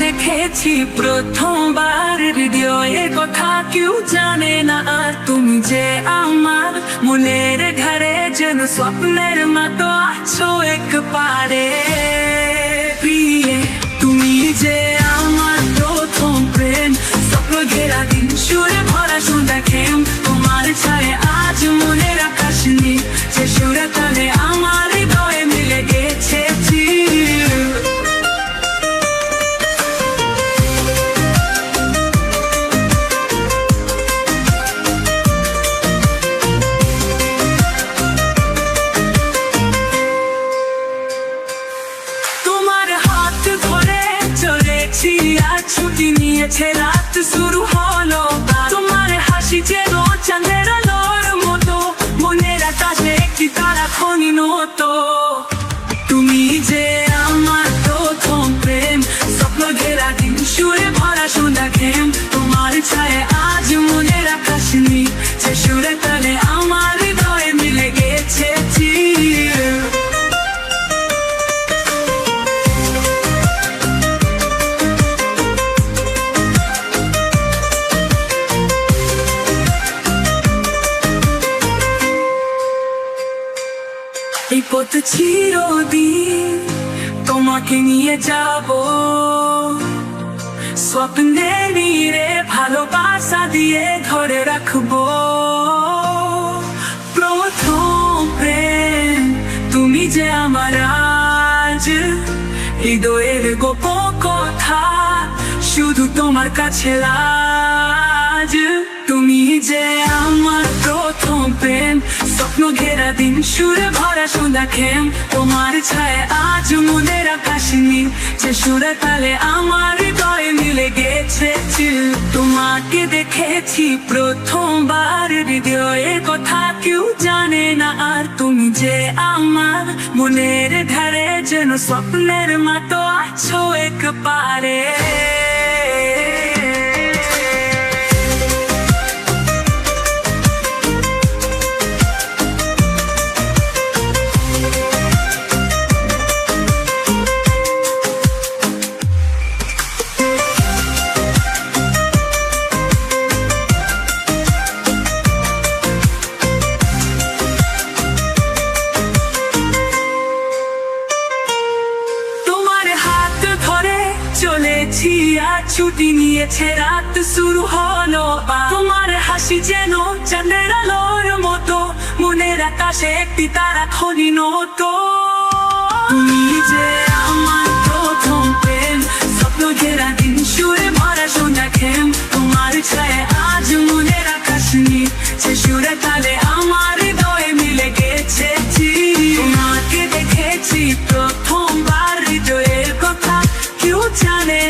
দেখেছি প্রথমবার, হৃদয়ের কথা কেউ জানে না। আর তুমি যে আমার মনের ঘরে, যেন স্বপ্নের মতো আছো একবারে। প্রিয়ে তুমি যে আমার প্রথম প্রেম, স্বপ্ন ঘেরা দিন সুরে ভরা সন্ধ্যা খেম। তোমার ছায় আজ মনের আকাশ নীল, যে সুরে তালে আমার হৃদয়ে মিলে গেছে চির। তোমার হাত ধরে চলেছি আর ছুটি নিয়েছে রাত শুরু হলো। তোমার হাসি যেন চাঁদের আলোর মতো, মনের আকাশে একটি তারা খনিন হতো। তুমি যে আমার প্রথম প্রেম, স্বপ্ন ঘেরা দিন সুরে ভরা সন্ধ্যা খেম। তোমার ছায় আজ মনের আকাশ নীল, যে সুরে তালে আমার হৃদয়ে মিলে গেছে চির। এই পথ চিরদিন তোমাকে নিয়ে যাব, স্বপ্নে নিয়ে ভালোবাসা দিয়ে ধরে রাখবো। প্রথম প্রেম তুমি যে আমার আজ, হৃদয়ের গোপন কথা শুধু তোমার কাছে লাজ। তুমি যে আমার প্রথম প্রেম, স্বপ্ন ঘেরা দিন সুরে ভরা সন্ধ্যা খেম। তোমার ছায় আজ মনের আকাশ নীল, যে সুরে তালে আমার হৃদয়ে মিলে গেছে চির। তোমাকে দেখেছি প্রথমবার, হৃদয়ের কথা কেউ জানে না। আর তুমি যে আমার মনের ধারে, যেন স্বপ্নের মতো আছো একবারে। চলেছি আর ছুটি নিয়েছে রাত শুরু হলো। তোমার হাসি যেন চাঁদের আলোর মতো, মনের আকাশে একটি তারা খনিন হতো। তুমি যে আমার প্রথম প্রেম, স্বপ্ন ঘেরা দিন সুরে ভরা সন্ধ্যা খেম। তোমার ছায় আজ মনের আকাশ নীল, যে সুরে তালে আমার হৃদয়ে মিলে গেছে চির। তোমাকে দেখেছি প্রথমবার, হৃদয়ের কথা কেউ জানে